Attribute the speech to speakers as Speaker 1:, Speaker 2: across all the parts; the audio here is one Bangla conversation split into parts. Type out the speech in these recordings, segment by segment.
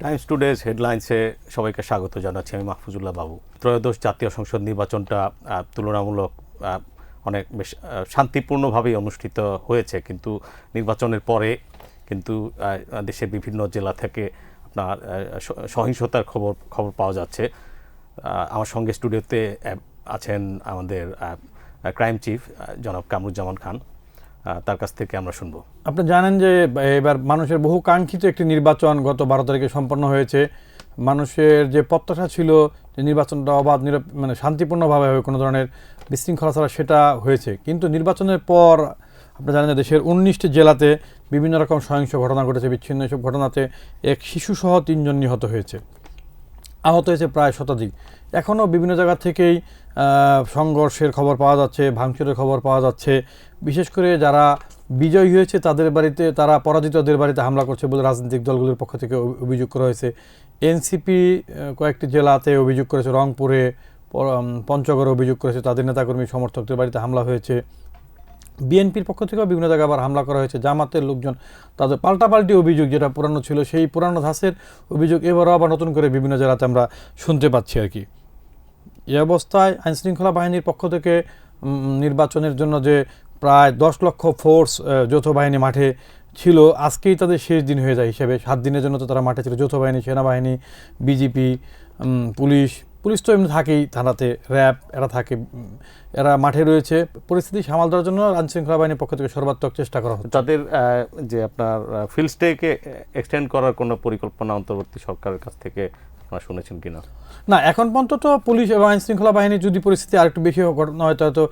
Speaker 1: টাইমস টুডেজ হেডলাইন্সে সবাইকে স্বাগত জানাচ্ছি। আমি মাহফুজুল্লাহ বাবু। ত্রয়োদশ জাতীয় সংসদ নির্বাচনটা তুলনামূলক অনেক বেশ শান্তিপূর্ণভাবেই অনুষ্ঠিত হয়েছে, কিন্তু নির্বাচনের পরে কিন্তু দেশের বিভিন্ন জেলা থেকে আপনার সহিংসতার খবর পাওয়া যাচ্ছে। আমার সঙ্গে স্টুডিওতে আছেন আমাদের ক্রাইম চিফ জনাব কামরুজ্জামান খান, তার কাছ থেকে আমরা শুনবো।
Speaker 2: আপনি জানেন যে এবার মানুষের বহু কাঙ্ক্ষিত একটি নির্বাচন গত 12 তারিখে সম্পন্ন হয়েছে। মানুষের যে প্রত্যাশা ছিল যে নির্বাচনটা অবাধ মানে শান্তিপূর্ণভাবে হবে, কোনো ধরনের বিশৃঙ্খলা ছাড়া, সেটা হয়েছে। কিন্তু নির্বাচনের পর আপনি জানেন যে দেশের 19টি জেলাতে বিভিন্ন রকম সহিংস ঘটনা ঘটেছে। বিচ্ছিন্ন এসব ঘটনাতে এক শিশুসহ 3 জন নিহত হয়েছে, আহত হয়েছে প্রায় শতাধিক। এখনও বিভিন্ন জায়গা থেকেই সংঘর্ষের খবর পাওয়া যাচ্ছে, ভাঙচুরের খবর পাওয়া যাচ্ছে। বিশেষ করে যারা বিজয়ী হয়েছে তাদের বাড়িতে, তারা পরাজিতদের বাড়িতে হামলা করছে বলে রাজনৈতিক দলগুলোর পক্ষ থেকে অভিযোগ করা হয়েছে। এনসিপি কয়েকটি জেলাতে অভিযোগ করেছে, রংপুরে, পঞ্চগড়ে অভিযোগ করেছে তাদের নেতাকর্মী সমর্থকদের বাড়িতে হামলা হয়েছে। বিএনপির পক্ষ থেকেও বিভিন্ন জায়গায় আবার হামলা করা হয়েছে। জামাতের লোকজন তাদের পাল্টাপাল্টি অভিযোগ, যেটা পুরানো ছিল সেই পুরানো ধাঁচের অভিযোগ এবারও আবার নতুন করে বিভিন্ন জেলাতে আমরা শুনতে পাচ্ছি আর কি। এই অবস্থায় আইনশৃঙ্খলা বাহিনীর পক্ষ থেকে নির্বাচনের জন্য যে প্রায় 10 লক্ষ ফোর্স যৌথ বাহিনী মাঠে ছিল, আজকেই তাদের শেষ দিন হয়ে যায় হিসেবে। 7 দিনের জন্য তো তারা মাঠে ছিল, যৌথ বাহিনী, সেনাবাহিনী, বিজিপি, পুলিশ তো এমনি থাকেই থানাতে, র্যাব এরা থাকে, এরা মাঠে রয়েছে। পরিস্থিতি সামাল দেওয়ার জন্য আইনশৃঙ্খলা বাহিনীর পক্ষ থেকে সর্বাত্মক চেষ্টা করা হচ্ছে।
Speaker 1: তাদের যে আপনার ফিল্ড স্টেকে এক্সটেন্ড করার কোনো পরিকল্পনা অন্তর্বর্তী সরকারের কাছ থেকে আপনারা শুনেছেন কিনা?
Speaker 2: না, এখন পর্যন্ত পুলিশ এবং আইনশৃঙ্খলা বাহিনী যদি পরিস্থিতি আরেকটু বেশি ঘটনা হয় হয়তো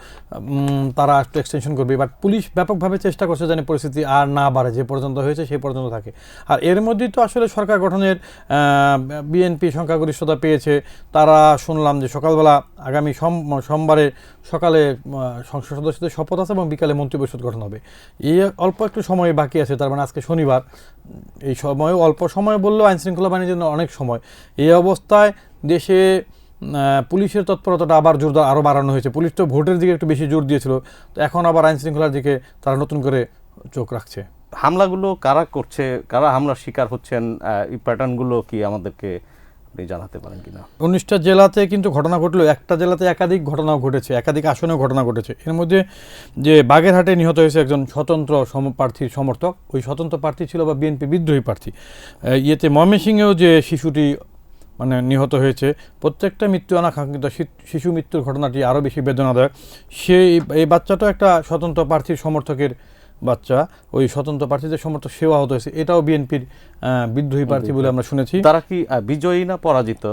Speaker 2: তারা একটু এক্সটেনশন করবে, বাট পুলিশ ব্যাপকভাবে চেষ্টা করছে যেন পরিস্থিতি আর না বাড়ে, যে পর্যন্ত হয়েছে সেই পর্যন্ত থাকে। আর এর মধ্যেই তো আসলে সরকার গঠনের বিএনপি সংখ্যাগরিষ্ঠতা পেয়েছে। তারা শুনলাম যে সকালবেলা আগামী সোমবারে সকালে সংসদ সদস্যদের শপথ আছে এবং বিকালে মন্ত্রিপরিষদ গঠন হবে। এই অল্প একটু সময় বাকি আছে, তার মানে আজকে শনিবার। এই সময় অল্প সময় বললেও আইনশৃঙ্খলা বাহিনীর জন্য অনেক সময়। এই অবস্থায় দেশে পুলিশের তৎপরতাটা আবার জোরদার আরও বাড়ানো হয়েছে। পুলিশ তো ভোটের দিকে একটু বেশি জোর দিয়েছিল, তো এখন আবার আইনশৃঙ্খলার দিকে তারা নতুন করে চোখ রাখছে।
Speaker 1: হামলাগুলো কারা করছে, কারা হামলার শিকার হচ্ছেন, এই প্যাটার্নগুলো কি আমাদেরকে আপনি জানাতে পারেন কিনা?
Speaker 2: 19টা জেলাতে কিন্তু ঘটনা ঘটলেও একটা জেলাতে একাধিক ঘটনাও ঘটেছে, একাধিক আসনেও ঘটনা ঘটেছে। এর মধ্যে যে বাগেরহাটে নিহত হয়েছে একজন স্বতন্ত্র প্রার্থীর সমর্থক, ওই স্বতন্ত্র প্রার্থী ছিল বা বিএনপি বিদ্রোহী প্রার্থী। ইয়েতে ময়মনসিংহেও যে শিশুটি মানে নিহত হয়েছে, প্রত্যেকটা মৃত্যু অনাকাঙ্ক্ষিত শিশু মৃত্যুর ঘটনাটি আরও বেশি বেদনাদায়ক। এই বাচ্চাটা একটা স্বতন্ত্র প্রার্থীর সমর্থকের বাচ্চা, ওই স্বতন্ত্র প্রার্থীদের সমর্থক সেও আহত হয়েছে। এটাও বিএনপির বিদ্রোহী প্রার্থী বলে আমরা শুনেছি।
Speaker 1: তারা কি বিজয়ী না পরাজিত?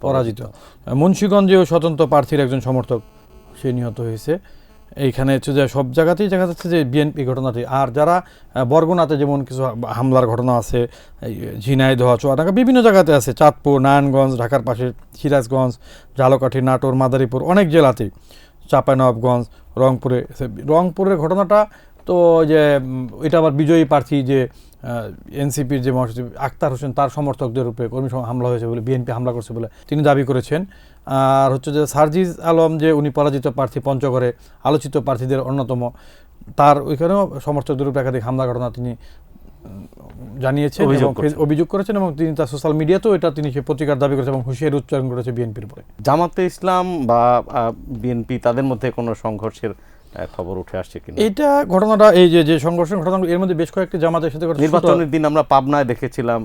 Speaker 2: পরাজিত। মুন্সিগঞ্জেও স্বতন্ত্র প্রার্থীর একজন সমর্থক সে নিহত হয়েছে। এইখানে হচ্ছে যে সব জায়গাতেই দেখা যাচ্ছে যে বিএনপি ঘটনাটি। আর যারা বরগুনাতে যেমন কিছু হামলার ঘটনা আছে, ঝিনাইদহ, চুয়াডাঙ্গা, বিভিন্ন জায়গাতে আছে, চাঁদপুর, নারায়ণগঞ্জ, ঢাকার পাশে সিরাজগঞ্জ, ঝালকাঠি, নাটোর, মাদারীপুর, অনেক জেলাতেই, চাঁপাইনবাবগঞ্জ, রংপুরের ঘটনাটা তো যে এটা আবার বিজয়ী প্রার্থী যে এনসিপির যে মহাসচিব আক্তার হোসেন, তার সমর্থকদের উপরে কর্মী হামলা হয়েছে বলে, বিএনপি হামলা করছে বলে তিনি দাবি করেছেন। আর হচ্ছে যে সার্জিজ আলম, যে উনি পরাজিত প্রার্থী, পঞ্চগড়ে আলোচিত প্রার্থীদের অন্যতম, তার ওইখানেও সমর্থকদের উপরে একাধিক হামলা ঘটনা তিনি জানিয়েছেন, অভিযোগ করেছেন, এবং তিনি তার সোশ্যাল মিডিয়াতেও এটা তিনি সে প্রতিকার দাবি করেছেন এবং হুঁশিয়ারি উচ্চারণ করেছে বিএনপির উপরে।
Speaker 1: জামাতে ইসলাম বা বিএনপি তাদের মধ্যে কোনো সংঘর্ষের খবর উঠে আসছে কিনা?
Speaker 2: এইটা ঘটনাটা, এই যে সংঘর্ষের ঘটনাগুলো, এর মধ্যে বেশ কয়েকটি জামাতের সাথে
Speaker 1: নির্বাচনের দিন আমরা পাবনায় দেখেছিলাম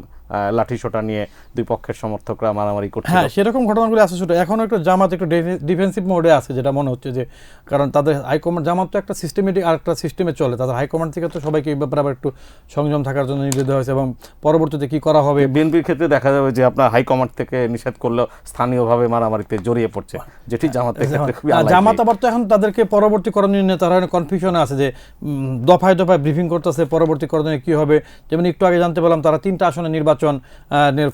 Speaker 1: লাঠিসোঁটা নিয়ে দুই পক্ষের সমর্থকরা মারামারি করছে।
Speaker 2: হ্যাঁ, সেরকম ঘটনাগুলো আছে ছোটো। এখনও একটু জামাত একটু ডিফেন্সিভ মোডে আছে, যেটা মনে হচ্ছে যে, কারণ তাদের হাইকমান্ড, জামাত তো একটা সিস্টেমেটিক আর একটা সিস্টেমে চলে, তাদের হাইকমান্ড থেকে তো সবাইকে এই ব্যাপারে আবার একটু সংযম থাকার জন্য নির্দেশ দেওয়া হয়েছে এবং পরবর্তীতে কি করা হবে।
Speaker 1: বিএনপির ক্ষেত্রে দেখা যাবে যে আপনার হাইকমান্ড থেকে নিষেধ করলেও স্থানীয়ভাবে মারামারিতে জড়িয়ে পড়ছে, যেটি জামাতের ক্ষেত্রে খুবই আলাদা।
Speaker 2: জামাত আবার তো এখন তাদেরকে পরবর্তী করণীয় নিয়ে তারা কনফিউশনে আছে যে দফায় দফায় ব্রিফিং করতেছে পরবর্তী করণীয় কী হবে। যেমন একটু আগে জানতে পারলাম তারা 3টা আসনে নির্বাচন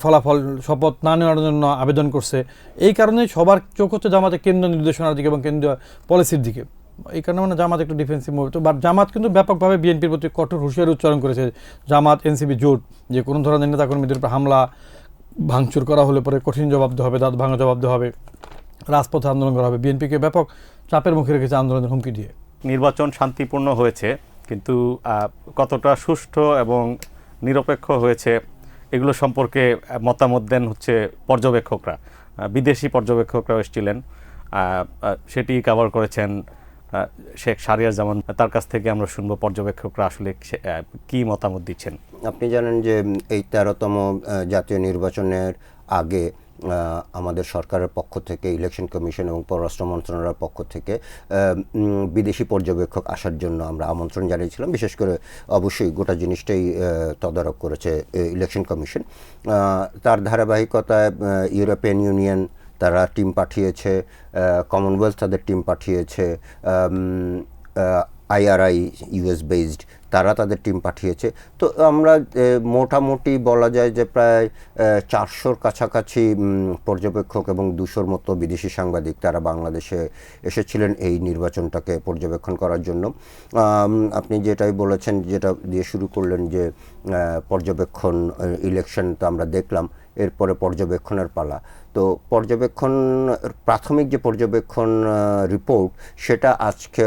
Speaker 2: ফলাফল শপথ না নেওয়ার জন্য আবেদন করছে। এই কারণে সবার চোখ হচ্ছে জামাতের কেন্দ্রীয় নির্দেশনার দিকে এবং কেন্দ্রীয় পলিসির দিকে। এই কারণে মানে জামাত একটু ডিফেন্সিভ মুভ। তো জামাত কিন্তু ব্যাপকভাবে বিএনপির প্রতি কঠোর হুঁশিয়ারি উচ্চারণ করেছে, জামাত এনসিপি জোট, যে কোনো ধরনের নেতাকর্মীদের উপর হামলা ভাঙচুর করা হলে পরে কঠিন জবাব দেওয়া হবে, দাঁত ভাঙা জবাব দেওয়া হবে, রাজপথে আন্দোলন করা হবে। বিএনপিকে ব্যাপক চাপের মুখে রেখেছে আন্দোলনের হুমকি দিয়ে।
Speaker 1: নির্বাচন শান্তিপূর্ণ হয়েছে, কিন্তু কতটা সুষ্ঠু এবং নিরপেক্ষ হয়েছে এগুলো সম্পর্কে মতামত দেন হচ্ছে পর্যবেক্ষকরা, বিদেশি পর্যবেক্ষকরাও এসেছিলেন। সেটি কভার করেছেন শেখ শাহরিয়ার জামান। তার কাছ থেকে আমরা শুনবো পর্যবেক্ষকরা আসলে কি মতামত দিচ্ছেন।
Speaker 3: আপনি জানেন যে এই 13তম জাতীয় নির্বাচনের আগে আমাদের সরকারের পক্ষ থেকে, ইলেকশন কমিশন এবং পররাষ্ট্র মন্ত্রণালয়ের পক্ষ থেকে বিদেশি পর্যবেক্ষক আসার জন্য আমরা আমন্ত্রণ জানিয়েছিলাম। বিশেষ করে অবশ্যই গোটা জিনিসটাই তদারক করেছে ইলেকশন কমিশন। তার ধারাবাহিকতায় ইউরোপিয়ান ইউনিয়ন তারা টিম পাঠিয়েছে, কমনওয়েলথ তাদের টিম পাঠিয়েছে, IRI US বেসড তারা তাদের টিম পাঠিয়েছে। তো আমরা মোটামুটি বলা যায় যে প্রায় 400-র কাছাকাছি পর্যবেক্ষক এবং 200-র মতো বিদেশি সাংবাদিক তারা বাংলাদেশে এসেছিলেন এই নির্বাচনটাকে পর্যবেক্ষণ করার জন্য। আপনি যেটাই বলেছেন, যেটা দিয়ে শুরু করলেন যে পর্যবেক্ষণ ইলেকশন তো আমরা দেখলাম, এরপরে পর্যবেক্ষণের পালা। তো পর্যবেক্ষণ, প্রাথমিক যে পর্যবেক্ষণ রিপোর্ট, সেটা আজকে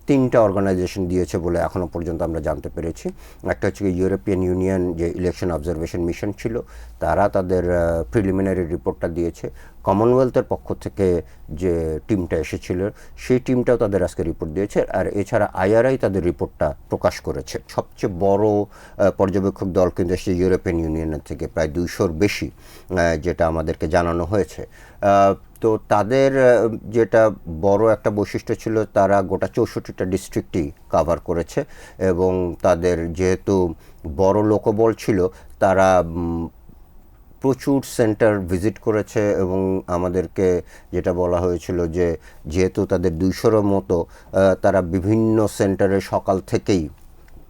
Speaker 3: 3টা অর্গানাইজেশন দিয়েছে বলে এখনও পর্যন্ত আমরা জানতে পেরেছি। একটা হচ্ছে ইউরোপিয়ান ইউনিয়ন যে ইলেকশন অবজারভেশন মিশন ছিল, তারা তাদের প্রিলিমিনারি রিপোর্টটা দিয়েছে। কমনওয়েলথের পক্ষ থেকে যে টিমটা এসেছিল সেই টিমটাও তাদের আজকে রিপোর্ট দিয়েছে। আর এছাড়া IRI তাদের রিপোর্টটা প্রকাশ করেছে। সবচেয়ে বড় পর্যবেক্ষক দল কিন্তু এসেছে ইউরোপিয়ান ইউনিয়নের থেকে, প্রায় 200-র বেশি, যেটা আমাদেরকে জানানো হয়েছে। তো তাদের যেটা বড় একটা বৈশিষ্ট্য ছিল, তারা গোটা 64টা ডিস্ট্রিক্টই কাভার করেছে এবং তাদের যেহেতু বড় লোকবল ছিল, তারা প্রচুর সেন্টার ভিজিট করেছে এবং আমাদেরকে যেটা বলা হয়েছিল যে যেহেতু তাদের 200-র মতো, তারা বিভিন্ন সেন্টারে সকাল থেকেই,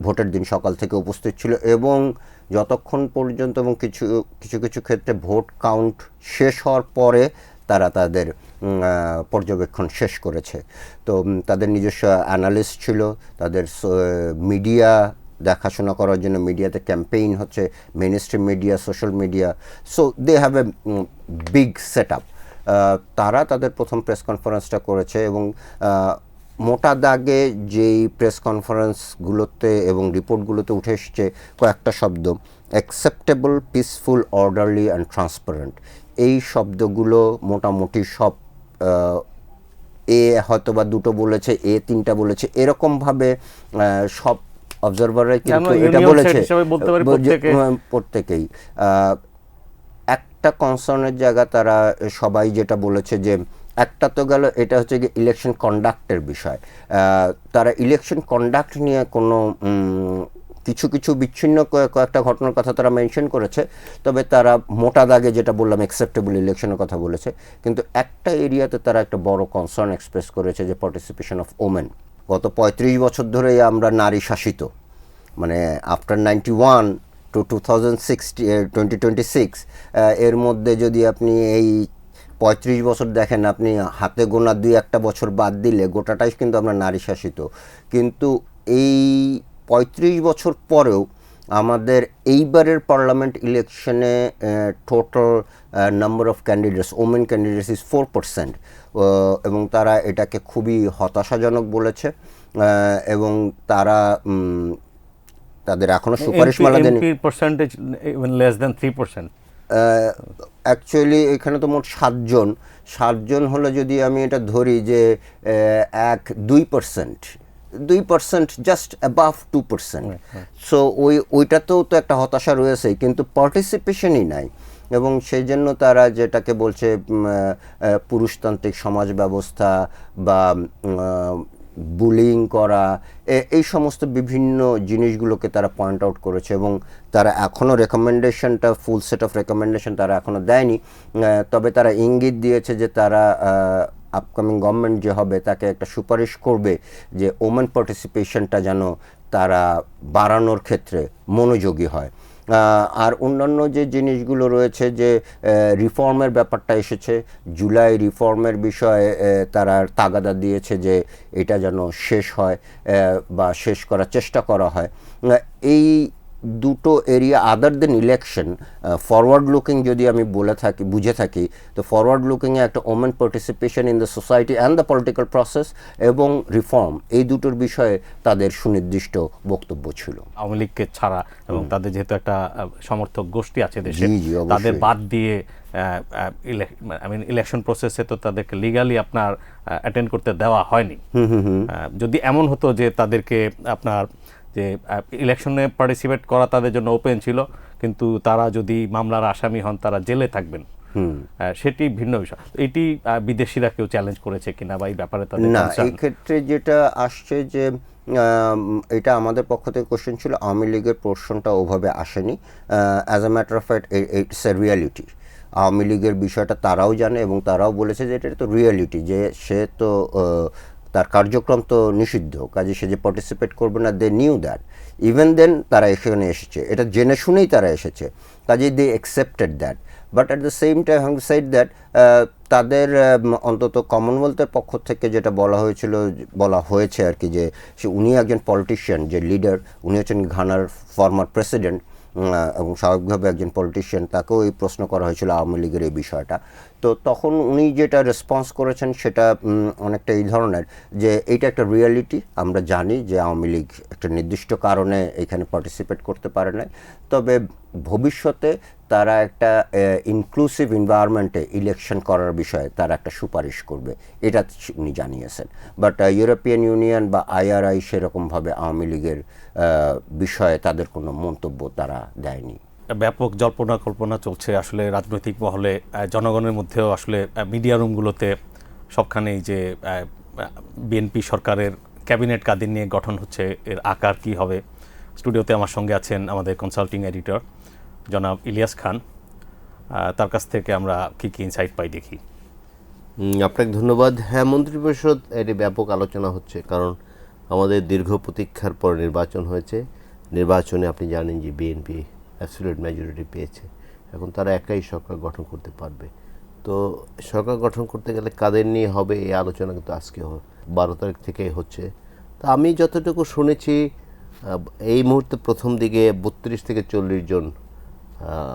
Speaker 3: ভোটের দিন সকাল থেকে উপস্থিত ছিল এবং যতক্ষণ পর্যন্ত, এবং কিছু কিছু ক্ষেত্রে ভোট কাউন্ট শেষ হওয়ার পরে তারা তাদের পর্যবেক্ষণ শেষ করেছে। তো তাদের নিজস্ব অ্যানালিস্ট ছিল, তাদের মিডিয়া দেখাশোনা করার জন্য মিডিয়াতে ক্যাম্পেইন হচ্ছে, mainstream media, social media. So they have a big set up. তারা তাদের প্রথম প্রেস কনফারেন্সটা করেছে এবং মোটা দাগে যেই প্রেস কনফারেন্সগুলোতে এবং রিপোর্টগুলোতে উঠে এসছে কয়েকটা শব্দ: acceptable, peaceful, orderly and transparent. এই শব্দগুলো মোটামুটি সব, এ হয়তো বা 2টো বলেছে, এ 3টা বলেছে, এরকমভাবে সব অবজারভাররাই কিন্তু এটা বলেছে, প্রত্যেকেই। একটা কনসার্নের জায়গা তারা সবাই যেটা বলেছে যে একটা তো গেল, এটা হচ্ছে কি ইলেকশন কন্ডাক্টের বিষয়। তারা ইলেকশন কন্ডাক্ট নিয়ে কোনো কিছু বিচ্ছিন্ন কয়েকটা ঘটনার কথা তারা মেনশন করেছে, তবে তারা মোটা দাগে যেটা বললাম অ্যাকসেপ্টেবল ইলেকশনের কথা বলেছে। কিন্তু একটা এরিয়াতে তারা একটা বড় কনসার্ন এক্সপ্রেস করেছে, যে পার্টিসিপেশন অফ ওমেন। গত 35 বছর ধরেই আমরা নারী শাসিত, মানে আফটার 91 টু 2026 এর মধ্যে যদি আপনি এই 35 বছর দেখেন, আপনি হাতে গোনা 2-1টা বছর বাদ দিলে গোটাটাই কিন্তু আমরা নারী শাসিত। কিন্তু এই 35 বছর পরেও আমাদের এইবারের পার্লামেন্ট ইলেকশনে total number of candidates, women candidates is 4%, এবং তারা এটাকে খুবই হতাশাজনক বলেছে এবং তারা তাদের এখনো সুপারিশমালা দেয়নি।
Speaker 1: Percentage less than 3%।
Speaker 3: অ্যাকচুয়ালি এখানে তো মোট 7জন হলো, যদি আমি এটা ধরি যে 2% জাস্ট অ্যাবাভ 2%। সো ওইটাতেও তো একটা হতাশা রয়েছে, কিন্তু পার্টিসিপেশনই নাই। এবং সেই জন্য তারা যেটাকে বলছে পুরুষতান্ত্রিক সমাজ ব্যবস্থা বা বুলিং করা, এই সমস্ত বিভিন্ন জিনিসগুলোকে তারা পয়েন্ট আউট করেছে এবং তারা এখনও রেকমেন্ডেশনটা, ফুল সেট অফ রেকমেন্ডেশন তারা এখনও দেয়নি। তবে তারা ইঙ্গিত দিয়েছে যে তারা আপকামিং গভর্নমেন্ট যে হবে তাকে একটা সুপারিশ করবে যে ওমেন পার্টিসিপেশনটা যেন তারা বাড়ানোর ক্ষেত্রে মনোযোগী হয়। আর অন্যান্য যে জিনিসগুলো রয়েছে, যে রিফর্মের ব্যাপারটা এসেছে, জুলাই রিফর্মের বিষয়ে তারা তাগাদা দিয়েছে যে এটা যেন শেষ হয় বা শেষ করার চেষ্টা করা হয়। এই দুটো এরিয়া আদার দেন ইলেকশন, ফরওয়ার্ড লুকিং যদি আমি বুঝে থাকি, তো ফরওয়ার্ড লুকিংয়ে একটা women participation in the society and the political process এবং রিফর্ম, এই দুটোর বিষয়ে তাদের সুনির্দিষ্ট বক্তব্য ছিল।
Speaker 1: আওয়ামী লীগকে ছাড়া এবং তাদের যেহেতু একটা সমর্থক গোষ্ঠী আছে দেশে,
Speaker 3: জি, অবশ্যই।
Speaker 1: তাদের বাদ দিয়ে ইলেকশন প্রসেসে তো তাদেরকে লিগালি আপনার অ্যাটেন্ড করতে দেওয়া হয়নি। যদি এমন হতো যে তাদেরকে আপনার যে ইলেকশনে পার্টিসিপেট করা তাদের জন্য ওপেন ছিল, কিন্তু তারা যদি মামলার আসামি হন তারা জেলে থাকবেন, সেটি ভিন্ন বিষয়। এটি বিদেশিরা কেউ চ্যালেঞ্জ করেছে কিনা বা এই ব্যাপারে তাদের
Speaker 3: না,
Speaker 1: concern?
Speaker 3: এই ক্ষেত্রে যেটা আসছে যে এটা আমাদের পক্ষ থেকে কোশ্চেন ছিল, আওয়ামী লীগের পোর্শনটা ওভাবে আসেনি। As a matter of fact it's a reality. Awami লীগের বিষয়টা তারাও জানে এবং তারাও বলেছে যে এটা তো রিয়ালিটি, যে সে তো তার কার্যক্রম তো নিষিদ্ধ, কাজে সে যে পার্টিসিপেট করবে না, they knew that. Even then তারা এখানে এসেছে, এটা জেনে শুনেই তারা এসেছে, কাজে they accepted that. But at the same time having said that, তাদের অন্তত কমনওয়েলথের পক্ষ থেকে যেটা বলা হয়েছে আর কি, যে উনি একজন পলিটিশিয়ান, যে লিডার, উনি হচ্ছেন ঘানার ফর্মার প্রেসিডেন্ট এবং স্বাভাবিকভাবে একজন পলিটিশিয়ান, তাকেও এই প্রশ্ন করা হয়েছিল আওয়ামী লীগের এই বিষয়টা। তো তখন উনি যেটা রেসপন্স করেছেন সেটা অনেকটা এই ধরনের, যে এইটা একটা রিয়ালিটি, আমরা জানি যে আওয়ামী লীগ একটা নির্দিষ্ট কারণে এখানে পার্টিসিপেট করতে পারে নাই, তবে ভবিষ্যতে তারা একটা ইনক্লুসিভ এনভায়রনমেন্টে ইলেকশন করার বিষয়ে তারা একটা সুপারিশ করবে, এটা উনি জানিয়েছেন। বাট ইউরোপিয়ান ইউনিয়ন বা IRI সেরকমভাবে আওয়ামী লীগের বিষয়ে তাদের কোনো মন্তব্য তারা দেয়নি।
Speaker 1: ব্যাপক জল্পনা কল্পনা চলছে আসলে রাজনৈতিক মহলে, জনগণের মধ্যেও আসলে মিডিয়া রুমগুলোতে সবখানেই, যে বিএনপি সরকারের ক্যাবিনেট কাদের নিয়ে গঠন হচ্ছে, এর আকার কি হবে। স্টুডিওতে আমার সঙ্গে আছেন আমাদের কনসাল্টিং এডিটর জনাব ইলিয়াস খান, তার কাছ থেকে আমরা কি কি ইনসাইট পাই দেখি।
Speaker 4: আপনাকে ধন্যবাদ। হ্যাঁ, মন্ত্রিপরিষদ এটি ব্যাপক আলোচনা হচ্ছে, কারণ আমাদের দীর্ঘ প্রতীক্ষার পর নির্বাচন হয়েছে। নির্বাচনে আপনি জানেন যে বিএনপি অ্যাবসলিউট মেজরিটি পেয়েছে, এখন তারা একাই সরকার গঠন করতে পারবে। তো সরকার গঠন করতে গেলে কাদের নিয়ে হবে এই আলোচনা কিন্তু আজকে 12 তারিখ থেকেই হচ্ছে। তো আমি যতটুকু শুনেছি, এই মুহূর্তে প্রথম দিকে 32 থেকে 40 জন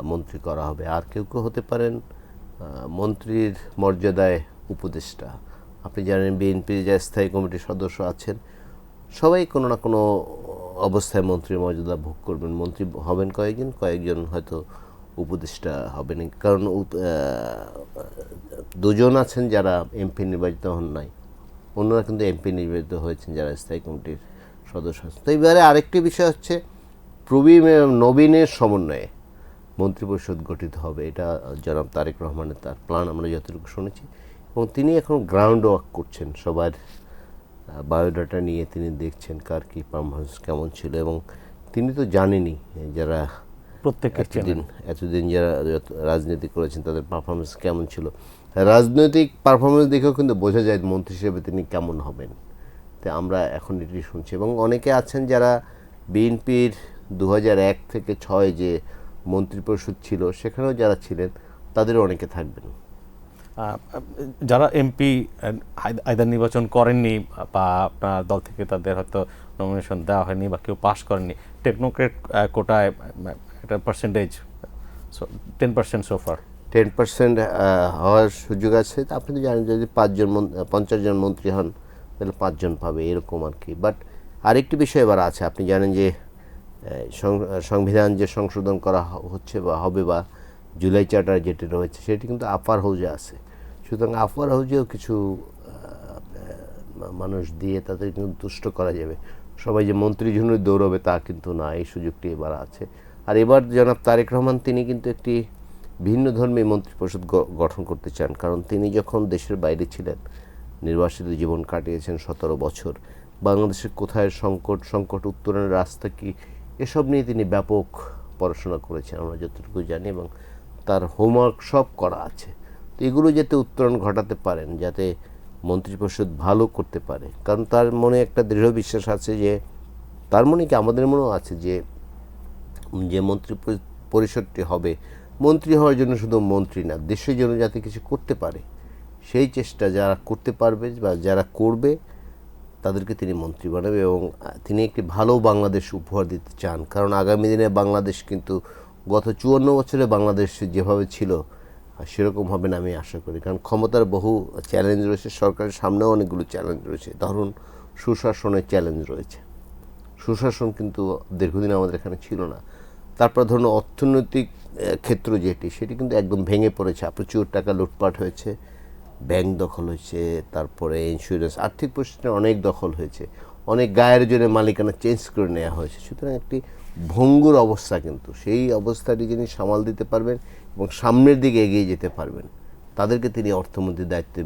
Speaker 4: মন্ত্রী করা হবে, আর কেউ কেউ হতে পারেন মন্ত্রীর মর্যাদায় উপদেষ্টা। আপনি জানেন বিএনপির যে স্থায়ী কমিটির সদস্য আছেন, সবাই কোনো না কোনো অবস্থায় মন্ত্রীর মর্যাদা ভোগ করবেন। মন্ত্রী হবেন কয়েকজন হয়তো উপদেষ্টা হবেন, কারণ দুজন আছেন যারা এমপি নির্বাচিত হন নাই, অন্যরা কিন্তু এমপি নির্বাচিত হয়েছেন যারা স্থায়ী কমিটির সদস্য আছেন। তো এবারে আরেকটি বিষয় হচ্ছে প্রবীণ নবীনের সমন্বয়ে মন্ত্রিপরিষদ গঠিত হবে, এটা জনাব তারেক রহমানের তার প্ল্যান আমরা যতটুকু শুনেছি, এবং তিনি এখন গ্রাউন্ড ওয়ার্ক করছেন, সবার বায়োডাটা নিয়ে তিনি দেখছেন কার কী পারফরমেন্স কেমন ছিল, এবং তিনি তো জানেনই যারা এতদিন যারা রাজনীতি করেছেন তাদের পারফরমেন্স কেমন ছিল। রাজনৈতিক পারফরমেন্স দেখেও কিন্তু বোঝা যায় মন্ত্রী হিসেবে তিনি কেমন হবেন। তো আমরা এখন এটি শুনছি, এবং অনেকে আছেন যারা বিএনপির 2001 থেকে 2006 যে মন্ত্রিপরিষদ ছিল সেখানেও যারা ছিলেন তাদেরও অনেকে থাকবেন।
Speaker 1: যারা এমপি আইদার নির্বাচন করেননি বা আপনার দল থেকে তাদের হয়তো নমিনেশন দেওয়া হয়নি বা কেউ পাস করেননি, টেকনোক্রেট কোটায় একটা পার্সেন্টেজ 10% সোফার
Speaker 4: 10% হওয়ার সুযোগ আছে। আপনি তো জানেন যদি 50 জন মন্ত্রী হন তাহলে 5 জন পাবে, এরকম আর কি। বাট আরেকটি বিষয় এবার আছে, আপনি জানেন যে সংবিধান যে সংশোধন করা হচ্ছে বা হবে, বা জুলাই চার্টার যেটি রয়েছে সেটি কিন্তু আপার হাউজে আছে। সুতরাং আপার হাউজেও কিছু মানুষ দিয়ে তাদের কিন্তু তুষ্ট করা যাবে। সবাই যে মন্ত্রীর জন্য দৌড়বে তা কিন্তু না, এই সুযোগটি এবার আছে। আর এবার জনাব তারেক রহমান তিনি কিন্তু একটি ভিন্ন ধর্মী মন্ত্রিপরিষদ গঠন করতে চান, কারণ তিনি যখন দেশের বাইরে ছিলেন, নির্বাসিত জীবন কাটিয়েছেন 17 বছর, বাংলাদেশের কোথায় সংকট উত্তরণের রাস্তা কি, এসব নিয়ে তিনি ব্যাপক পড়াশোনা করেছেন আমরা যতটুকু জানি, এবং তার হোমওয়ার্ক সব করা আছে। তো এগুলো যাতে উত্তরণ ঘটাতে পারেন, যাতে মন্ত্রিপরিষদ ভালো করতে পারে, কারণ তার মনে একটা দৃঢ় বিশ্বাস আছে, যে তার মনে কি আমাদের মনেও আছে, যে মন্ত্রী পরিষদটি হবে, মন্ত্রী হওয়ার জন্য শুধু মন্ত্রী না, দেশের জন্য যাতে কিছু করতে পারে সেই চেষ্টা যারা করতে পারবে বা যারা করবে তাদেরকে তিনি মন্ত্রী বানাবে এবং তিনি একটি ভালো বাংলাদেশ উপহার দিতে চান। কারণ আগামী দিনে বাংলাদেশ কিন্তু গত 54 বছরে বাংলাদেশ যেভাবে ছিল সেরকম হবে না আমি আশা করি। কারণ ক্ষমতার বহু চ্যালেঞ্জ রয়েছে, সরকারের সামনেও অনেকগুলো চ্যালেঞ্জ রয়েছে। ধরুন সুশাসনের চ্যালেঞ্জ রয়েছে, সুশাসন কিন্তু দীর্ঘদিন আমাদের এখানে ছিল না। তারপর ধরুন অর্থনৈতিক ক্ষেত্র সেটি কিন্তু একদম ভেঙে পড়েছে, প্রচুর টাকা লুটপাট হয়েছে, ব্যাংক দখল হয়েছে, তারপরে ইন্স্যুরেন্স, আর্থিক প্রতিষ্ঠান অনেক দখল হয়েছে, অনেক গায়ের জন্য মালিকানা চেঞ্জ করে নেওয়া হয়েছে। সুতরাং একটি ভঙ্গুর অবস্থা, কিন্তু সেই অবস্থাটি যিনি সামাল দিতে পারবেন এবং সামনের দিকে এগিয়ে যেতে পারবেন তাদেরকে তিনি অর্থমন্ত্রীর দায়িত্বে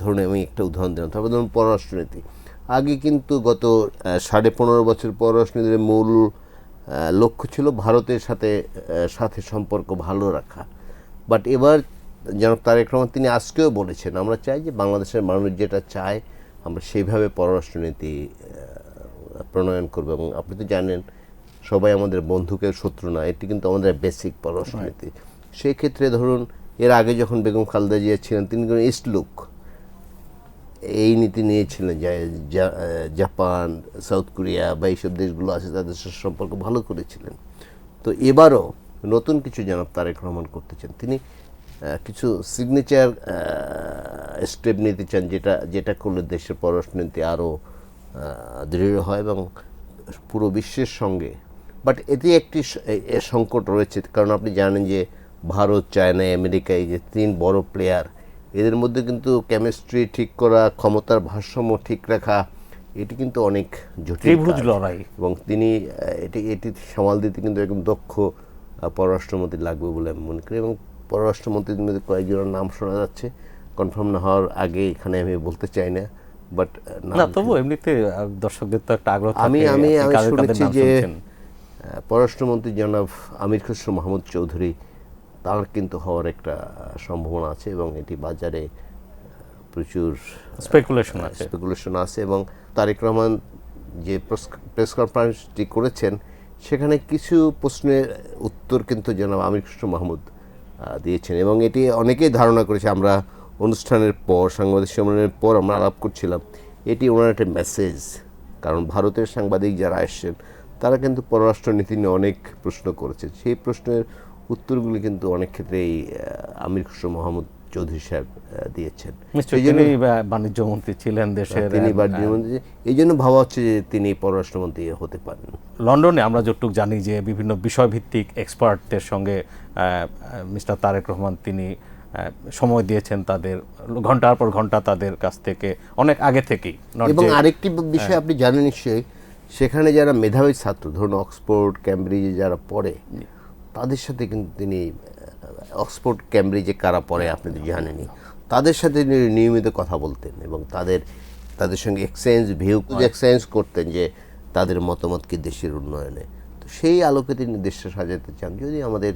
Speaker 4: ধরুন আমি একটা উদাহরণ দিলাম। তারপর ধরুন পররাষ্ট্রনীতি, আগে কিন্তু গত 15.5 বছর পররাষ্ট্রনীতির মূল লক্ষ্য ছিল ভারতের সাথে সম্পর্ক ভালো রাখা। বাট এবার জনাব তারেক রহমান তিনি আজকেও বলেছেন আমরা চাই যে বাংলাদেশের মানুষ যেটা চায় আমরা সেইভাবে পররাষ্ট্রনীতি প্রণয়ন করব। এবং আপনি তো জানেন সবাই আমাদের বন্ধুকে শত্রু না, এটি কিন্তু আমাদের বেসিক পররাষ্ট্রনীতি। সেই ক্ষেত্রে ধরুন এর আগে যখন বেগম খালেদা জিয়া ছিলেন তিনি ইস্ট লুক এই নীতি নিয়েছিলেন, জাপান, সাউথ কোরিয়া বা এইসব দেশগুলো আছে তাদের সাথে সম্পর্ক ভালো করেছিলেন। তো এবারও নতুন কিছু জনাব তারেক রহমান করতে চান, তিনি কিছু সিগনেচার স্টেপ নিতে চান যেটা করলে দেশের পররাষ্ট্রনীতি আরও দৃঢ় হয় এবং পুরো বিশ্বের সঙ্গে। বাট এতে একটি সংকট রয়েছে, কারণ আপনি জানেন যে ভারত, চায়না, আমেরিকা এই যে 3 বড় প্লেয়ার, এদের মধ্যে কিন্তু কেমিস্ট্রি ঠিক করা, ক্ষমতার ভারসাম্য ঠিক রাখা এটি কিন্তু অনেক জটিল
Speaker 1: লড়াই।
Speaker 4: এবং তিনি এটি সামাল দিতে কিন্তু একদম দক্ষ পররাষ্ট্রমন্ত্রী লাগবে বলে আমি মনে করি। এবং পররাষ্ট্রমন্ত্রীর মধ্যে কয়েকজনের নাম শোনা যাচ্ছে, কনফার্ম না হওয়ার আগে এখানে আমি বলতে চাই না। বাট
Speaker 1: না, তবু এমনিতে দর্শকদের তো একটা আগ্রহ থাকে।
Speaker 4: আমি শুনেছি যে পররাষ্ট্রমন্ত্রী জনাব আমির খসরু মাহমুদ চৌধুরী তার কিন্তু হওয়ার একটা সম্ভাবনা আছে এবং এটি বাজারে প্রচুর স্পেকুলেশন আছে। এবং তারেক রহমান যে প্রেস কনফারেন্সটি করেছেন সেখানে কিছু প্রশ্নের উত্তর কিন্তু জনাব আমির খসরু মাহমুদ দিয়েছেন এবং এটি অনেকেই ধারণা করেছে। আমরা অনুষ্ঠানের পর, সাংবাদিক সম্মেলনের পর আমরা আলাপ করছিলাম, এটি ওনার একটা মেসেজ। কারণ ভারতের সাংবাদিক যারা আসছেন তারা কিন্তু পররাষ্ট্রনীতি নিয়ে অনেক প্রশ্ন করেছেন, সেই প্রশ্নের উত্তরগুলি কিন্তু অনেক ক্ষেত্রেই আমির খসরু মাহমুদ চৌধুরী সাহেব দিয়েছেন।
Speaker 1: তিনি বাণিজ্য মন্ত্রী ছিলেন দেশের,
Speaker 4: তিনি বাণিজ্য মন্ত্রী, এই জন্য ভাবা হচ্ছে যে তিনি পররাষ্ট্রমন্ত্রী হতে পারেন।
Speaker 1: লন্ডনে আমরা যতটুকু জানি যে বিভিন্ন বিষয়ভিত্তিক এক্সপার্টদের সঙ্গে মিস্টার তারেক রহমান তিনি সময় দিয়েছেন, তাদের ঘন্টার পর ঘন্টা তাদের কাছ থেকে অনেক আগে থেকেই।
Speaker 4: এবং আরেকটি বিষয় আপনি জানেন নিশ্চয়ই, সেখানে যারা মেধাবী ছাত্র ধরুন অক্সফোর্ড, ক্যামব্রিজে যারা পড়ে তাদের সাথে কিন্তু তিনি, অক্সফোর্ড ক্যামব্রিজে কারা পড়ে আপনি তো জানেনই, তাদের সাথে নিয়মিত কথা বলতেন এবং তাদের সঙ্গে এক্সচেঞ্জ করতেন যে তাদের মতামত কি দেশের উন্নয়নে। তো সেই আলোকে তিনি দেশটা সাজাতে চান। যদি আমাদের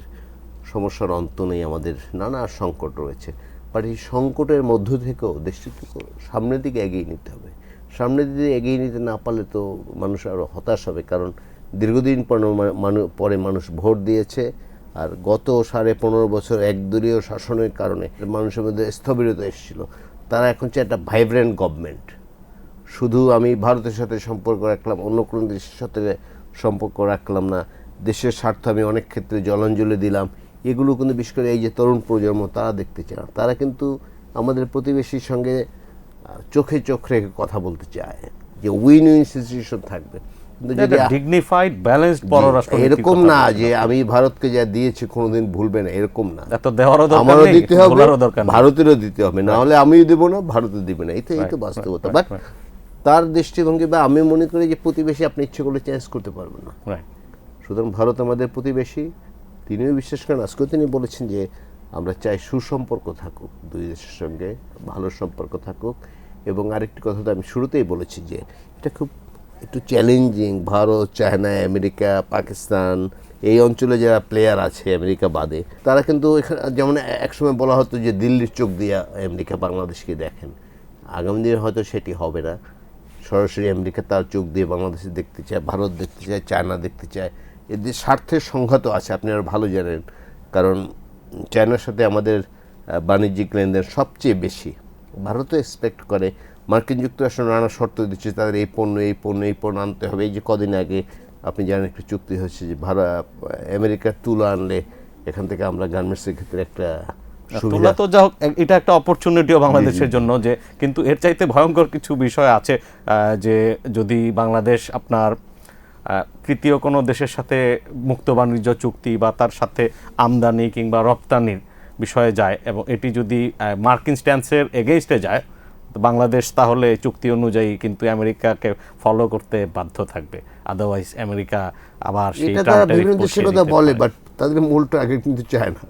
Speaker 4: সমস্যার অন্ত নেই, আমাদের নানা সংকট রয়েছে, বাট এই সংকটের মধ্য থেকেও দেশটিকে সামনের দিকে এগিয়ে নিতে হবে। সামনের দিকে এগিয়ে নিতে না পারলে তো মানুষ আরও হতাশ হবে, কারণ দীর্ঘদিন পরে মানুষ ভোট দিয়েছে আর গত 15.5 বছর একদলীয় শাসনের কারণে মানুষের মধ্যে স্থবিরতা এসেছিল। তারা এখন চায় একটা ভাইব্রেন্ট গভর্নমেন্ট। শুধু আমি ভারতের সাথে সম্পর্ক রাখলাম, অন্য কোনো দেশের সাথে সম্পর্ক রাখলাম না, দেশের স্বার্থ আমি অনেক ক্ষেত্রে জলাঞ্জলি দিলাম, এগুলো কিন্তু বিশেষ করে এই যে তরুণ প্রজন্ম তারা দেখতে চায় না। তারা কিন্তু আমাদের প্রতিবেশীর সঙ্গে চোখে চোখ রেখে কথা বলতে চায় যে উইন উইন সিচুয়েশন থাকবে।
Speaker 1: ডিগনিফাইড ব্যালেন্সড পররাষ্ট্র,
Speaker 4: এরকম না যে আমি ভারতকে যা দিয়েছি কোনোদিন ভুলবে না, এরকম না।
Speaker 1: আমারও
Speaker 4: দিতে হবে, ভারতেরও দিতে হবে, না হলে আমিও দেবো না, ভারতও দিবে না। এই তো বাস্তবতা। বাট তার দৃষ্টিভঙ্গি বা আমি মনে করি যে প্রতিবেশী আপনি ইচ্ছে করলে চেঞ্জ করতে পারবেন না। সুতরাং ভারত আমাদের প্রতিবেশী, তিনিও বিশ্বাস করেন। আজকেও তিনি বলেছেন যে আমরা চাই সুসম্পর্ক থাকুক, দুই দেশের সঙ্গে ভালো সম্পর্ক থাকুক। এবং আরেকটি কথা তো আমি শুরুতেই বলেছি যে এটা খুব একটু challenging. Bharat, China, America, Pakistan এই অঞ্চলে যারা প্লেয়ার আছে আমেরিকা বাদে, তারা কিন্তু এখানে যেমন একসময় বলা হতো যে দিল্লির চোখ দিয়ে আমেরিকা বাংলাদেশকে দেখেন, আগামী দিনে হয়তো সেটি হবে না। সরাসরি আমেরিকা তার চোখ দিয়ে বাংলাদেশে দেখতে চায়, ভারত দেখতে চায়, চায়না দেখতে চায়। এদের স্বার্থের সংঘাতও আছে, আপনি আর ভালো জানেন। কারণ চায়নার সাথে আমাদের বাণিজ্যিক লেনদেন সবচেয়ে বেশি। ভারতও এক্সপেক্ট করে মার্কিন যুক্তরাষ্ট্র নানা শর্ত দিচ্ছে, তাদের এই পণ্য আনতে হবে। এই যে কদিন আগে আপনি জানেন একটা চুক্তি হয়েছে যে আমেরিকার তুলা আনলে এখান থেকে আমরা গার্মেন্টসের ক্ষেত্রে একটা সুবিধা।
Speaker 1: তোলা তো যা হোক, এটা একটা অপরচুনিটিও বাংলাদেশের জন্য, যে কিন্তু এর চাইতে ভয়ঙ্কর কিছু বিষয় আছে, যে যদি বাংলাদেশ আপনার তৃতীয় কোনো দেশের সাথে মুক্ত বাণিজ্য চুক্তি বা তার সাথে আমদানি কিংবা রপ্তানির বিষয়ে যায় এবং এটি যদি মার্কিন স্ট্যান্সের এগেইনস্টে যায়, তো বাংলাদেশ তাহলে চুক্তি অনুযায়ী কিন্তু আমেরিকাকে ফলো করতে বাধ্য থাকবে। আদারওয়াইজ আমেরিকা আবার সেই
Speaker 4: এটা তারা বিভিন্ন দেশের কথা বলে, বাট তাদের মূল টার্গেট কিন্তু চায় না।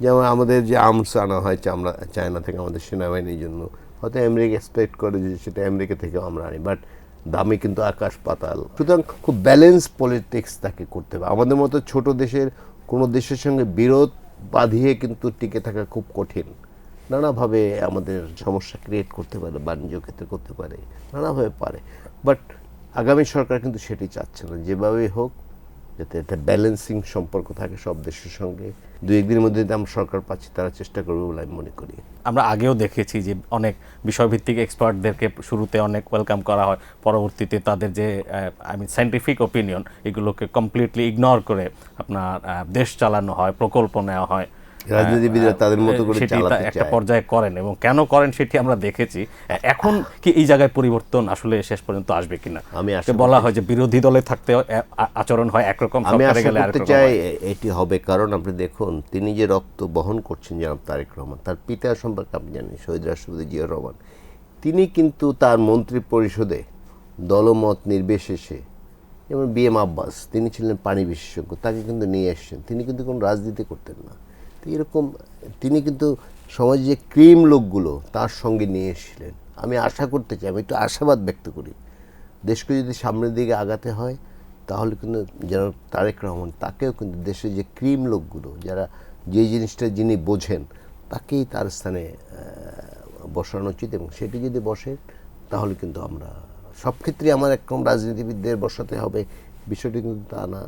Speaker 4: যেমন আমাদের যে আর্মস আনা হয় চায়না থেকে আমাদের সেনাবাহিনীর জন্য, হয়তো আমেরিকা এক্সপেক্ট করে যে সেটা আমেরিকা থেকেও আমরা আনি, বাট দামে কিন্তু আকাশ পাতাল। সুতরাং খুব ব্যালেন্স পলিটিক্স তাকে করতে হবে। আমাদের মতো ছোট দেশের কোনো দেশের সঙ্গে বিরোধ বাঁধিয়ে কিন্তু টিকে থাকা খুব কঠিন। নানাভাবে আমাদের সমস্যা ক্রিয়েট করতে পারে, বাণিজ্য ক্ষেত্রে করতে পারে, নানাভাবে পারে। বাট আগামী সরকার কিন্তু সেটি চাচ্ছে না। যেভাবেই হোক যাতে একটা ব্যালেন্সিং সম্পর্ক থাকে সব দেশের সঙ্গে। দু একদিনের মধ্যে আমরা সরকার পাচ্ছি, তারা চেষ্টা করবে বলে আমি মনে করি।
Speaker 1: আমরা আগেও দেখেছি যে অনেক বিষয়ভিত্তিক এক্সপার্টদেরকে শুরুতে অনেক ওয়েলকাম করা হয়, পরবর্তীতে তাদের যে সায়েন্টিফিক ওপিনিয়ন এগুলোকে কমপ্লিটলি ইগনোর করে আপনার দেশ চালানো হয়, প্রকল্প নেওয়া হয়।
Speaker 4: রাজনীতিবিদরা তাদের মতো করে
Speaker 1: সেটি
Speaker 4: চালাতে
Speaker 1: একটা
Speaker 4: চায়।
Speaker 1: পর্যায়ে করেন এবং কেন করেন সেটি আমরা দেখেছি। এখন কি এই জায়গায় পরিবর্তন আসলে শেষ পর্যন্ত আসবে কিনা?
Speaker 4: আমি আশা
Speaker 1: বলা হয় যে বিরোধী দলে থাকতে আচরণ হয় একরকম,
Speaker 4: আমি
Speaker 1: সরকারে
Speaker 4: আশা
Speaker 1: গেলে
Speaker 4: করতে
Speaker 1: আরেক রকম
Speaker 4: চাই
Speaker 1: হয়।
Speaker 4: এটি হবে। কারণ আপনি দেখুন, তিনি যে রক্ত বহন করছেন জনাব তারেক রহমান, তার পিতা সম্পর্কে আপনি জানেন, শহীদ রাষ্ট্রপতি জিয়াউর রহমান। তিনি কিন্তু তার মন্ত্রী পরিষদে দলমত নির্বিশেষে, যেমন BM আব্বাস, তিনি ছিলেন পানি বিশেষজ্ঞ, তাকে কিন্তু নিয়ে এসেছেন। তিনি কিন্তু কোনো রাজনীতি করতেন না। তো এরকম তিনি কিন্তু সমাজে যে ক্রিম লোকগুলো তার সঙ্গে নিয়ে এসেছিলেন। আমি আশা করতে চাই, আমি একটু আশাবাদ ব্যক্ত করি, দেশকে যদি সামনের দিকে আগাতে হয় তাহলে কিন্তু যেন তারেক রহমান, তাকেও কিন্তু দেশের যে ক্রিম লোকগুলো, যারা যে জিনিসটা যিনি বোঝেন, তাকেই তার স্থানে বসানো উচিত। এবং সেটি যদি বসে তাহলে কিন্তু আমরা সব ক্ষেত্রেই আমার একরকম রাজনীতিবিদদের বসাতে হবে, বিষয়টি কিন্তু তা না।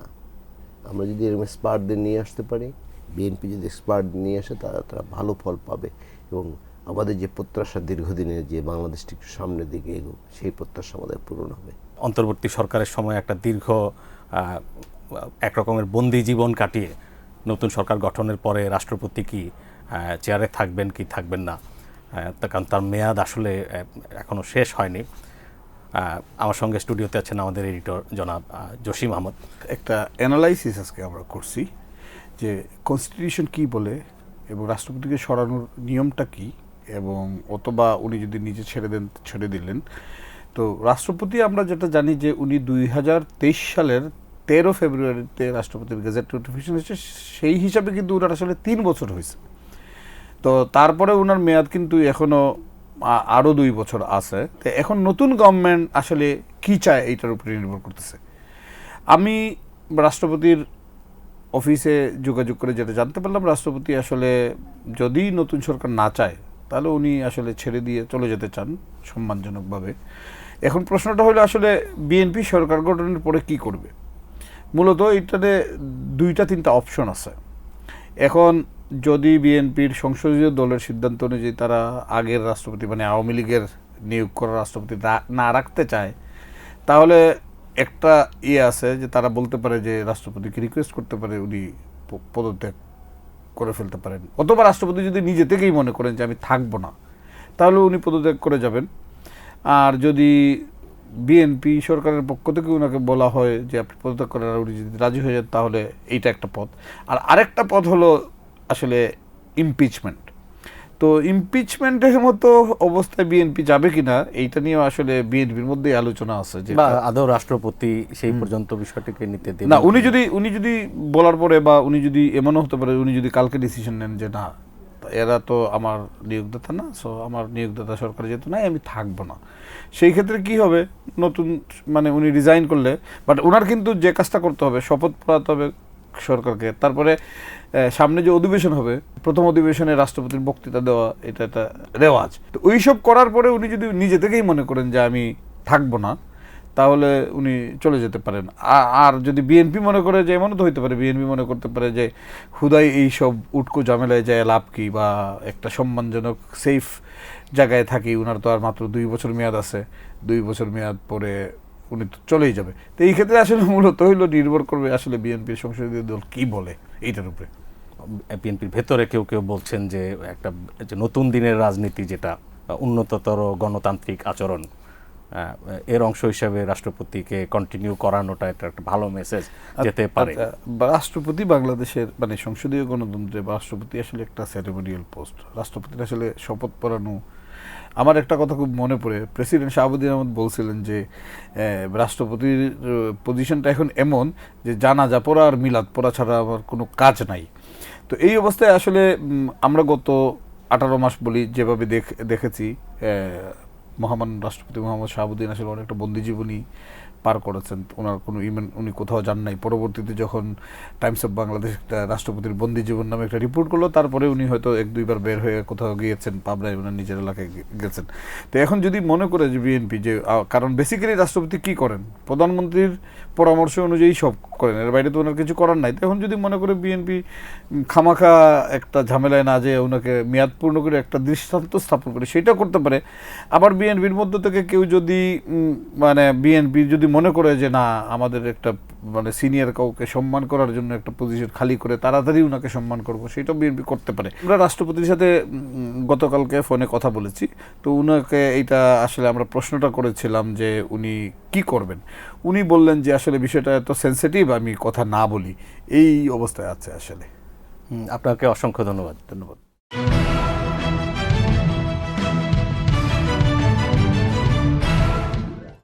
Speaker 4: আমরা যদি এরকম এক্সপার্টদের নিয়ে আসতে পারি, বিএনপি যদি এক্সপার্ট নিয়ে আসে, তারা ভালো ফল পাবে। এবং আমাদের যে প্রত্যাশা দীর্ঘদিনের, যে বাংলাদেশটি একটু সামনের দিকে এগো, সেই প্রত্যাশা আমাদের পূরণ হবে।
Speaker 1: অন্তর্বর্তী সরকারের সময় একটা দীর্ঘ একরকমের বন্দি জীবন কাটিয়ে নতুন সরকার গঠনের পরে রাষ্ট্রপতি কি চেয়ারে থাকবেন কি থাকবেন না, কারণ তার মেয়াদ আসলে এখনো শেষ হয়নি। আমার সঙ্গে স্টুডিওতে আছেন আমাদের এডিটর জনাব জসিম আহমদ।
Speaker 5: একটা অ্যানালাইসিস আজকে আমরা করছি যে কনস্টিটিউশন কি বলে এবং রাষ্ট্রপতিকে সরানোর নিয়মটা কি, এবং অথবা উনি যদি নিজে ছেড়ে দিলেন। তো রাষ্ট্রপতি আমরা যেটা জানি যে উনি 2023 সালের 13 ফেব্রুয়ারিতে রাষ্ট্রপতির গেজেট নোটিফিকেশন হয়েছে, সেই হিসাবে কিন্তু ওনার আসলে 3 বছর হয়েছে। তো তারপরে ওনার মেয়াদ কিন্তু এখনও আরও 2 বছর আছে। তো এখন নতুন গভর্নমেন্ট আসলে কি চায় এইটার উপরে নির্ভর করতেছে। আমি রাষ্ট্রপতির অফিসে যোগাযোগ করে যেটা জানতে পারলাম, রাষ্ট্রপতি আসলে যদি নতুন সরকার না চায় তাহলে উনি আসলে ছেড়ে দিয়ে চলে যেতে চান সম্মানজনকভাবে। এখন প্রশ্নটা হলো আসলে বিএনপি সরকার গঠনের পরে কি করবে। মূলত এটাতে 2-3টা অপশন আছে। এখন যদি বিএনপির সংসদীয় দলের সিদ্ধান্ত অনুযায়ী তারা আগের রাষ্ট্রপতি মানে আওয়ামী লীগের নিয়োগ করা রাষ্ট্রপতি না রাখতে চায়, তাহলে একটা আছে যে তারা বলতে পারে যে রাষ্ট্রপতিকে রিকোয়েস্ট করতে পারে উনি পদত্যাগ করে ফেলতে পারেন। অথবা রাষ্ট্রপতি যদি নিজে থেকেই মনে করেন যে আমি থাকবো না, তাহলে উনি পদত্যাগ করে যাবেন। আর যদি বিএনপি সরকারের পক্ষ থেকে ওনাকে বলা হয় যে আপনি পদত্যাগ করেন, আর উনি যদি রাজি হয়ে যান, তাহলে এইটা একটা পথ। আর আরেকটা পথ হলো আসলে ইমপিচমেন্ট। তো ইমপিচমেন্টের মতো অবস্থায় বিএনপি যাবে কিনা এইটা নিয়ে আসলে বিএনপির মধ্যেই আলোচনা আছে যে
Speaker 1: আদৌ রাষ্ট্রপতি সেই পর্যন্ত বিষয়টিকে নিতে দেবেন
Speaker 5: না। উনি যদি বলার পরে, বা উনি যদি এমনও হতে পারে উনি যদি কালকে ডিসিশন নেন যে না, এরা তো আমার নিয়োগদাতা না, সো আমার নিয়োগদাতা সরকার যেহেতু নাই, আমি থাকবো না, সেই ক্ষেত্রে কি হবে, নতুন মানে উনি রিজাইন করলে, বাট ওনার কিন্তু যে কাজটা করতে হবে, শপথ পড়াতে হবে সরকারকে। তারপরে সামনে যে অধিবেশন হবে, প্রথম অধিবেশনে রাষ্ট্রপতির বক্তৃতা দেওয়া, এটা একটা রেওয়াজ। তো ওইসব করার পরে উনি যদি নিজে থেকেই মনে করেন যে আমি থাকবো না, তাহলে উনি চলে যেতে পারেন। আর যদি বিএনপি মনে করে যে, এমনও তো হইতে পারে, বিএনপি মনে করতে পারে যে হুদাই এই সব উটকো ঝামেলায় যায় লাভ কি, বা একটা সম্মানজনক সেফ জায়গায় থাকি, উনার তো আর মাত্র 2 বছর মেয়াদ আছে, 2 বছর মেয়াদ পরে উনি তো চলেই যাবে। তো এই ক্ষেত্রে আসলে মূলত হইলো নির্ভর করবে আসলে বিএনপির সংসদীয় দল কি বলে এইটার উপরে।
Speaker 1: বিএনপির ভেতরে কেউ কেউ বলছেন যে একটা যে নতুন দিনের রাজনীতি, যেটা উন্নততর গণতান্ত্রিক আচরণ, এর অংশ হিসাবে রাষ্ট্রপতিকে কন্টিনিউ করানোটা এটা একটা ভালো মেসেজ যেতে পারে।
Speaker 5: রাষ্ট্রপতি বাংলাদেশের মানে সংসদীয় গণতন্ত্রে রাষ্ট্রপতি আসলে একটা সেরেমোনিয়াল পোস্ট। রাষ্ট্রপতির আসলে শপথ পড়ানো, আমার একটা কথা খুব মনে পড়ে, প্রেসিডেন্ট শাহাবুদ্দিন আহমদ বলছিলেন যে রাষ্ট্রপতির পজিশনটা এখন এমন যে জানাজা পড়া আর মিলাদ পড়া ছাড়া আমার কোনো কাজ নাই। তো এই অবস্থায় আসলে আমরা গত 18 মাস বলি যেভাবে দেখেছি, মহামান্য রাষ্ট্রপতি মোহাম্মদ শাহাবুদ্দিন আসলে অনেকটা বন্দিজীবনী পার করেছেন। ওনার কোনো উনি কোথাও যান নাই। পরবর্তীতে যখন টাইমস অফ বাংলাদেশ একটা রাষ্ট্রপতির বন্দিজীবন নামে একটা রিপোর্ট করলো, তারপরে উনি হয়তো 1-2 বার বের হয়ে কোথাও গিয়েছেন, পাবনায় ওনার নিজের এলাকায় গেছেন। তো এখন যদি মনে করে যে বিএনপি যে, কারণ বেসিক্যালি রাষ্ট্রপতি কি করেন, প্রধানমন্ত্রীর পরামর্শ অনুযায়ী সব করেন, এর বাইরে তো ওনার কিছু করার নাই। তো এখন যদি মনে করে বিএনপি খামাখা একটা ঝামেলায় না যেয়ে ওনাকে মেয়াদ পূর্ণ করে একটা দৃষ্টান্ত স্থাপন করে, সেটা করতে পারে। আবার বিএনপির মধ্য থেকে কেউ যদি মানে বিএনপি যদি মনে করে যে না, আমাদের একটা মানে সিনিয়র কাউকে সম্মান করার জন্য একটা পজিশন খালি করে তাড়াতাড়ি ওনাকে সম্মান করবো, সেটাও বিএনপি করতে পারে। আমরা রাষ্ট্রপতির সাথে গতকালকে ফোনে কথা বলেছি, তো উনাকে এইটা আসলে আমরা প্রশ্নটা করেছিলাম যে উনি কি করবেন। উনি বললেন যে আসলে বিষয়টা এত সেন্সিটিভ, আমি কথা না বলি, এই অবস্থায় আছে আসলে।
Speaker 1: আপনাকে অসংখ্য ধন্যবাদ।
Speaker 5: ধন্যবাদ।